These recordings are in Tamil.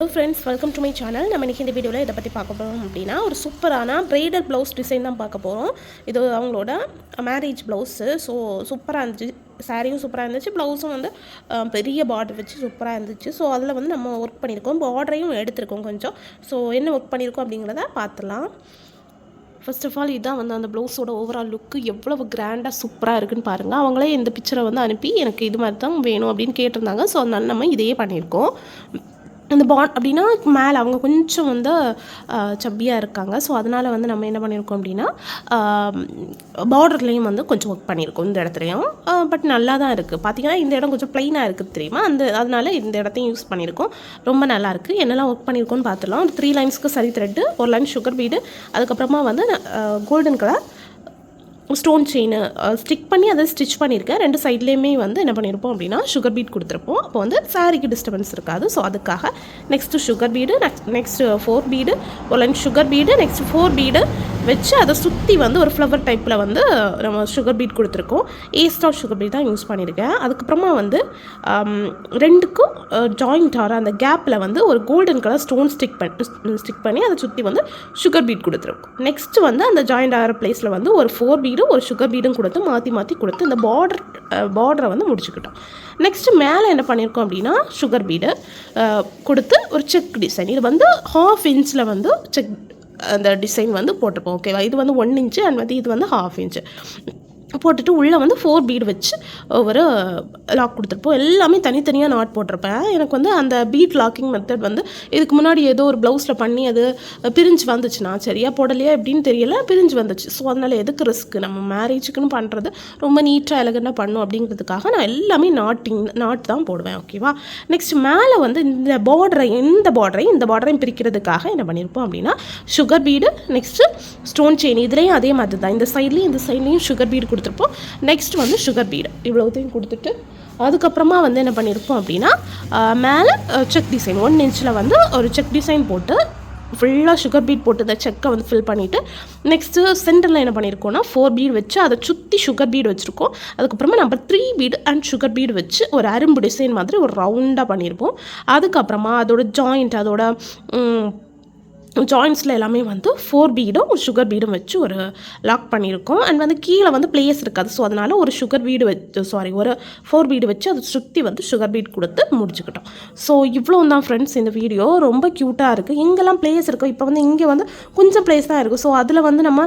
Hello friends, welcome to my channel. நம்ம இன்னைக்கு இந்த வீடியோல இத பத்தி பார்க்க போறோம் அப்படினா ஒரு சூப்பரான பிரைடல் ப்лауஸ் டிசைன் தான் பார்க்க போறோம். இது அவங்களோட மேரேஜ் ப்лауஸ். சோ சூப்பரா இருந்துச்சு. சாரியும் சூப்பரா இருந்துச்சு. ப்лауஸும் வந்து பெரிய பார்டர் வச்சு சூப்பரா இருந்துச்சு. சோ அதுல வந்து நம்ம வர்க் பண்ணிருக்கோம். பார்டரையும் எடுத்துருக்கோம் கொஞ்சம். சோ என்ன வர்க் பண்ணிருக்கோம் அப்படிங்கறத பார்த்தலாம். ஃபர்ஸ்ட் ஆஃப் ஆல் இதான் வந்து அந்த ப்லவுஸோட ஓவரால் லுக் எவ்வளவு கிராண்டாக சூப்பராக இருக்குன்னு பாருங்கள். அவங்களே இந்த பிக்சரை வந்து அனுப்பி எனக்கு இது மாதிரி தான் வேணும் அப்படின்னு கேட்டிருந்தாங்க. ஸோ அதனால நம்ம இதையே பண்ணியிருக்கோம். அந்த அப்படின்னா மேலே அவங்க கொஞ்சம் வந்து சப்பியாக இருக்காங்க. ஸோ அதனால் வந்து நம்ம என்ன பண்ணியிருக்கோம் அப்படின்னா பார்டர்லேயும் வந்து கொஞ்சம் ஒர்க் பண்ணியிருக்கோம் இந்த இடத்துலையும். பட் நல்லா தான் இருக்குது. பார்த்திங்கன்னா இந்த இடம் கொஞ்சம் ப்ளைனாக இருக்குது தெரியுமா, அதனால இந்த இடத்தையும் யூஸ் பண்ணியிருக்கோம். ரொம்ப நல்லாயிருக்கு. என்னெல்லாம் ஒர்க் பண்ணியிருக்கோன்னு பார்த்துலாம். ஒரு 3 லைன்ஸ்க்கு சரி த்ரெட்டு, ஒரு லைன் சுகர் பீடு, அதுக்கப்புறமா வந்து golden colour stone chain stick பண்ணி அதை ஸ்டிச் பண்ணியிருக்கேன். 2 சைட்லேயுமே வந்து என்ன பண்ணியிருப்போம் அப்படின்னா சுகர் பீட் கொடுத்துருப்போம். அப்போ வந்து சாரிக்கு டிஸ்டர்பன்ஸ் இருக்காது. ஸோ அதுக்காக next sugar bead, next 4 beet, ஒரு line sugar beet, next 4 beet வச்சு அதை சுற்றி வந்து ஒரு ஃப்ளவர் டைப்பில் வந்து நம்ம சுகர் பீட் கொடுத்துருக்கோம். ஏஸ்டார் சுகர் பீட் தான் யூஸ் பண்ணியிருக்கேன். அதுக்கப்புறமா வந்து 2க்கும் ஜாயிண்ட் ஆகிற அந்த கேப்பில் வந்து ஒரு கோல்டன் கலர் ஸ்டோன் ஸ்டிக் பண்ணி அதை சுற்றி வந்து சுகர் பீட் கொடுத்துருக்கோம். நெக்ஸ்ட்டு வந்து அந்த ஜாயிண்ட் ஆகிற பிளேஸில் வந்து ஒரு 4 பீடு ஒரு சுகர் பீடும் கொடுத்து மாற்றி கொடுத்து இந்த பார்டரை வந்து முடிச்சுக்கிட்டோம். நெக்ஸ்ட்டு மேலே என்ன பண்ணியிருக்கோம் அப்படின்னா சுகர் பீடு கொடுத்து ஒரு செக் டிசைன், இது வந்து 1/2 இன்ச்சில் வந்து செக் அந்த டிசைன் வந்து போட்டிருப்போம். ஓகேவா, இது வந்து 1 இன்ச்சு அண்ட் வந்து இது வந்து 1/2 இன்ச்சு போட்டுட்டு உள்ளே வந்து 4 பீடு வச்சு ஒரு லாக் கொடுத்துருப்போம். எல்லாமே தனித்தனியாக நாட் போட்டிருப்பேன். எனக்கு வந்து அந்த பீட் லாக்கிங் மெத்தட் வந்து இதுக்கு முன்னாடி ஏதோ ஒரு ப்லவுஸில் பண்ணி அது பிரிஞ்சு வந்துச்சுன்னா சரியா போடலையா எப்படின்னு தெரியல, பிரிஞ்சு வந்துச்சு. ஸோ அதனால் எதுக்கு ரிஸ்க்கு, நம்ம மேரேஜுக்குன்னு பண்ணுறது ரொம்ப நீட்டாக எலகண்டாக பண்ணும் அப்படிங்கிறதுக்காக நான் எல்லாமே நாட் தான் போடுவேன். ஓகேவா. நெக்ஸ்ட் மேலே வந்து இந்த பார்டரையும் பிரிக்கிறதுக்காக என்ன பண்ணியிருப்போம் அப்படின்னா sugar bead, next stone chain, இதுலேயும் அதே மாதிரி தான் இந்த சைட்லேயும் சுகர் பீடு கொடுத்துருப்போம். நெக்ஸ்ட் வந்து சுகர் பீடு இவ்வளோத்தையும் கொடுத்துட்டு அதுக்கப்புறமா வந்து என்ன பண்ணியிருப்போம் அப்படின்னா மேலே செக் டிசைன் 1 இன்ச்சில் வந்து ஒரு செக் டிசைன் போட்டு ஃபுல்லாக சுகர் பீட் போட்டு இந்த செக்கை வந்து ஃபில் பண்ணிவிட்டு நெக்ஸ்ட்டு சென்டரில் என்ன பண்ணியிருக்கோன்னா 4 பீடு வச்சு அதை சுற்றி சுகர் பீடு வச்சுருக்கோம். அதுக்கப்புறமா நம்ம 3 பீடு அண்ட் சுகர் பீடு வச்சு ஒரு அரும்பு டிசைன் மாதிரி ஒரு ரவுண்டாக பண்ணியிருப்போம். அதுக்கப்புறமா அதோட ஜாயின்ஸில் எல்லாமே வந்து 4 பீடும் சுகர் பீடும் வச்சு ஒரு லாக் பண்ணியிருக்கோம். அண்ட் வந்து கீழே வந்து பிளேஸ் இருக்காது. ஸோ அதனால் ஒரு ஒரு 4 பீடு வச்சு அதை சுற்றி வந்து சுகர் பீட் கொடுத்து முடிச்சுக்கிட்டோம். ஸோ இவ்வளோ தான் ஃப்ரெண்ட்ஸ் இந்த வீடியோ. ரொம்ப க்யூட்டாக இருக்குது. எங்கெல்லாம் பிளேஸ் இருக்கும், இப்போ வந்து இங்கே வந்து கொஞ்சம் பிளேஸ் தான் இருக்குது. ஸோ அதில் வந்து நம்ம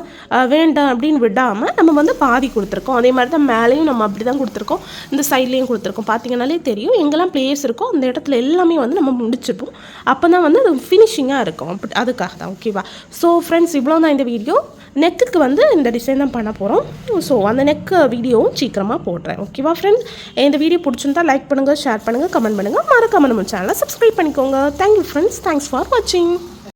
வேண்டாம் அப்படின்னு விடாமல் நம்ம வந்து பாதி கொடுத்துருக்கோம். அதே மாதிரி தான் மேலேயும் நம்ம அப்படி தான் கொடுத்துருக்கோம், இந்த சைட்லேயும் கொடுத்துருக்கோம். பார்த்தீங்கன்னாலே தெரியும் எங்கெல்லாம் பிளேஸ் இருக்கோ அந்த இடத்துல எல்லாமே வந்து நம்ம முடிச்சிருப்போம். அப்போ தான் வந்து அது ஃபினிஷிங்காக இருக்கும். அதுக்காக தான். ஓகேவா. ஸோ ஃப்ரெண்ட்ஸ் இவ்வளோ தான் இந்த வீடியோ. நெக்குக்கு வந்து இந்த டிசைன் தான் பண்ண போகிறோம். ஸோ அந்த நெக்கு வீடியோவும் சீக்கிரமாக போடுறேன். ஓகேவா ஃப்ரெண்ட்ஸ். இந்த வீடியோ பிடிச்சிருந்தா லைக் பண்ணுங்கள், ஷேர் பண்ணுங்கள், கமெண்ட் பண்ணுங்கள், மறக்காம நம்ம சேனலை சப்ஸ்கிரைப் பண்ணிக்கோங்க. Thank you friends. தேங்க்ஸ் ஃபார் வாட்சிங்.